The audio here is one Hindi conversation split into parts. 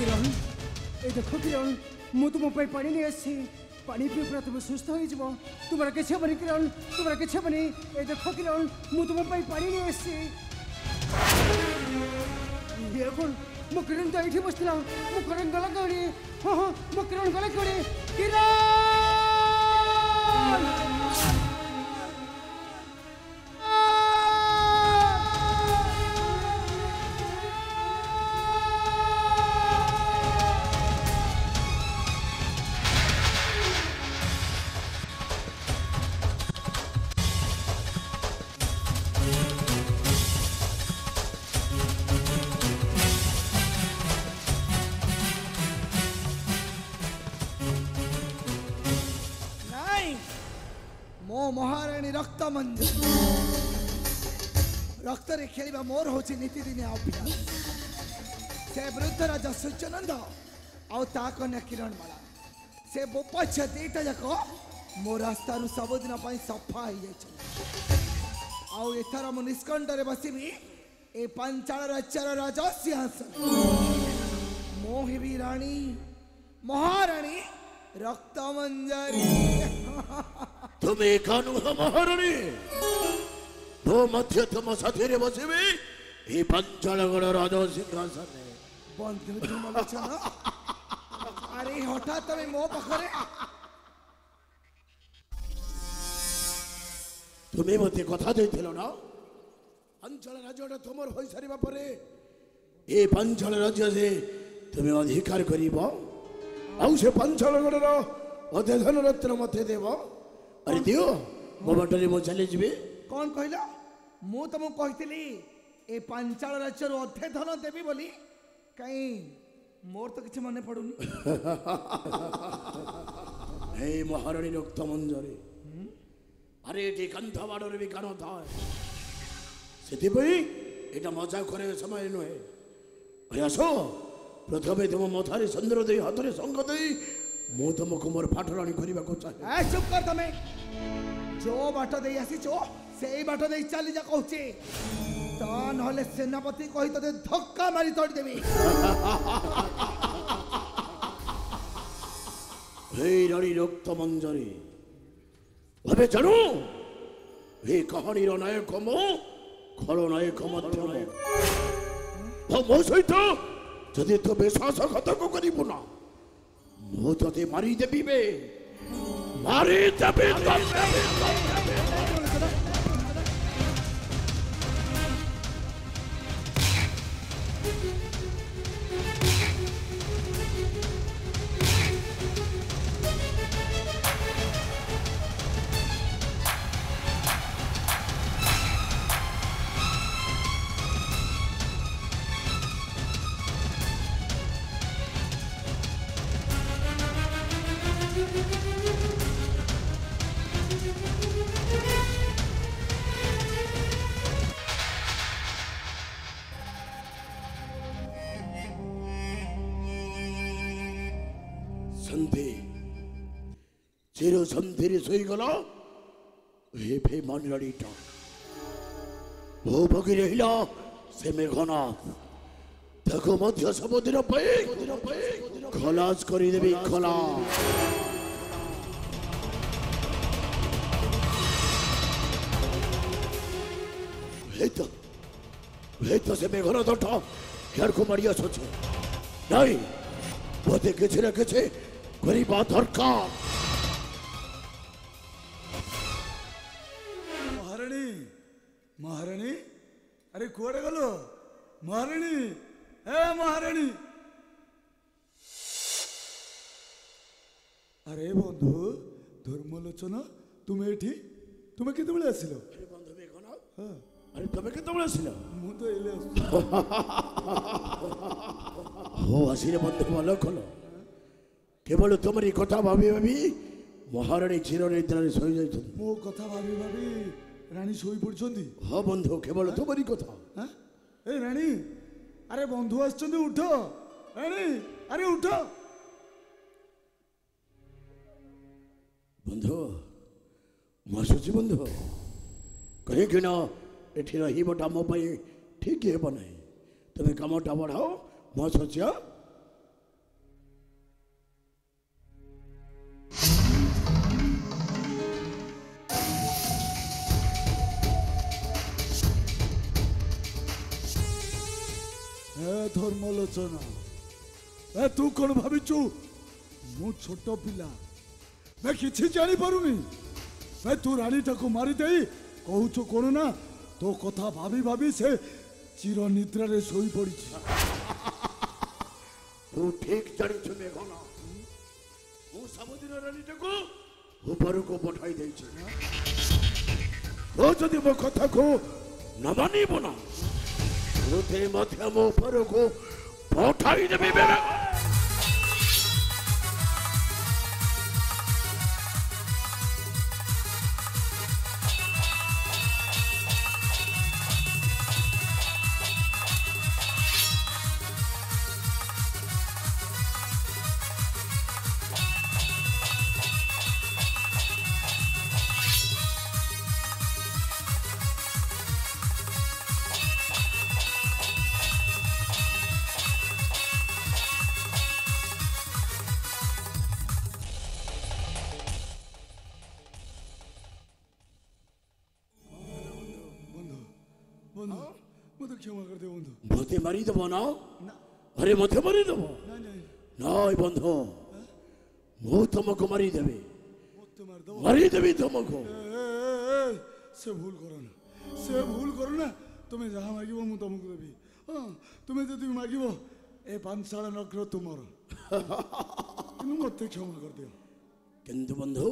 किरण ए देखो किरण मु तुम पानी नहीं आसी पानी पी पूरा तुम सुस्थ हो तुम्हारा किसी हेनी किरण तुम्हारा किसी हेनी ए देखो किरण मु तुम पानी नहीं आसी ये कौन मो किरण तो ये बसला मो किरण गला कौड़ी हाँ हाँ मो किरण गला कौड़ी किरण महाराणी रक्त मंजर रक्त रे खेलिबा मोर होची नीतिदिन अभ्यास से वृद्ध राजा सूर्यनंद आउ ता कन्या किरणमाला से बोपछ दीटा जाक मो रास्ता रु सबदिन पई सफा हो जाय आउ एथर मु निष्कंठ रे बसिबी ए पंचाल राज्यर राजा सिंहासन मोहिबी रानी महाराणी रक्त मंजरी तुम्हें कानू महारानी तो मध्य तुम साथी रे बसिबे ए पंचालगढ़ राजा सिंहासन बंद अरे हठात तमे मो पाखरे तुम्हें मते कथा देथिलो ना पंचाल राज्यटा तुमर होई सारिबा परे ए पंचाल राज्य से तुम्हें अधिकार करिबो आउ से पंचालगढ़ रो अध्ययन रत्न मते देबो अरे दियो मो बटले मो चले जिबे कौन कहला मु तुम कहितली ए पंचाल राज्य रो अध्ययन देबी बोली कहीं मोर तो किछ मने पडुनी हे महारानी रक्त मंजरी अरे एटी कंथा बाडरे भी कानो था सेति पई एटा मजा करे समय नहे अरे आसो प्रथमे तुम मथारे चंद्र दे हाथरे संग दे मु तुमको मोर पाठराणी करबा को चाहे ए चुप कर तमे जो बाट दे आसी छो सेई बाट दे चली जा कहूची तो नहले सेनापति कहि तते धक्का मारी तोड़ देबी हे रानी रक्त मंजरी अबे जानू हे कहानी रो नायक मो खलनायक मध्य मो मो सहित जदि तो विश्वासघातक करिबु ना मो तते मारी देबी बे मारी देबी संधि चिर संधि सोई गला हे फे मानरानीटा वो बगी रहिला से मेघनाथ ताको मध्य सबदिन पे खलास करी देबी खलास हेतो से मेघनाथटा यार को मारिया सोचे नहीं बोते किछि न किछि गरीबा दरकार महारानी महारानी अरे कुआडे गलो महारानी ए महारानी अरे बंधु धर्मलोचन तुम्हें एठी तुम्हें केते बेले आसिलो अरे बंधु मेघनाथ अरे तुम्हें केते बेले आसिलो मु तो एले हो आसिले बंधु मालो खलो केवल तुमरी कथा भाभी भाभी महारानी चिर निद्रा रे सोई जाई मो कथा भाभी भाभी रानी सोई पड़छंती हां बंधु केवल तुमरी कथा हां ए रानी अरे बंधु आछंती उठो रानी अरे उठो बंधु मासुची बंधु कहीं कि ना एठी रहीबटा मो पई ठीक हेब नै तमे कामटा बढ़ाओ मासुचिया ए धर्मलोचना ए तू कौन भाविचु मु छोट पिला मैं किछि जानी पारुनी मैं तू रानी टाको मारी देई कहूछु कोन ना तो कथा भाभी भाभी से चिर निद्रा रे सोई पड़ी तू ठीक जानी छु मेघना मु सबदिन रानी टाको ऊपर को पठाई देई छी तो जदि मो कथा को न मानिबो ना रुते मध्य मो ऊपर को पठाई देबे बेरा बंधु मत क्षमा कर दे बंधु मते मारी देबो ना अरे मते मारी देबो नाय बंधु मु तुमको मारी देबे मारी देबी तुमको से भूल करो ना तुम्हें जहाँ मागिबो मु तुमको देबी हां तुम्हें जदि मागिबो ए पांचशाला नखर तुमर किनु मते क्षमा कर दियो किंतु बंधु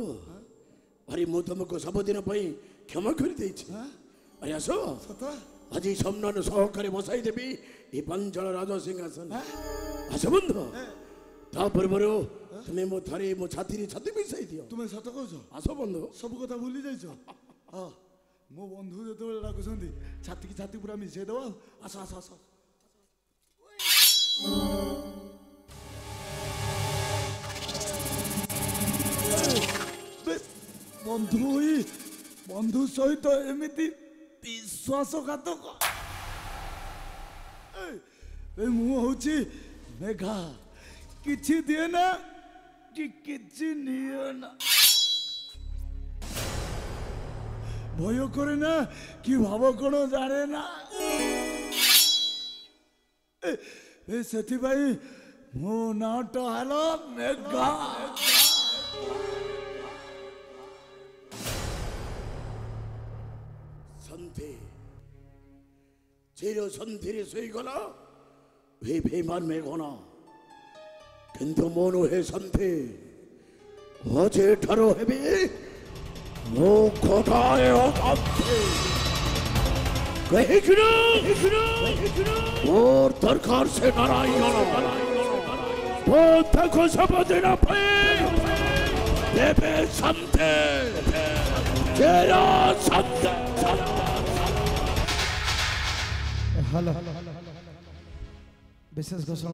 अरे मु तुमको सब दिन पई क्षमा कर देई छी अरे आसो सता आज सम्मान सहकारी बसाई देवी ये पांचल राज सिंहासन आस बंधु ता पूर्वरु तुम्हें मो थारे मो छाती छाती मिसाई दियो तुम्हें सत कहछ आस बंधु सब कथा भूली जाइछ हां मो बंधु जतो डाकुछंती छाती की छाती पूरा मिसाई दवा आस आस आस बंधु सहित एमिति विश्वासघातक मु हूँ मेघा किछि दिए ना कि किछि निए ना भय करे ना कि भाव कौन जाने ना से मो नाट हेलो मेघा संथे चिर संथिरे सोई गला वे बेमान में गना किंतु मोनो हे संथे होजे ठरो हेबे मो कोटाए हो संथे कहे किनो और दरकार से नारायण तो तक सब देना पे देवे संथे तेरा संथे हेलो विशेष घोषणा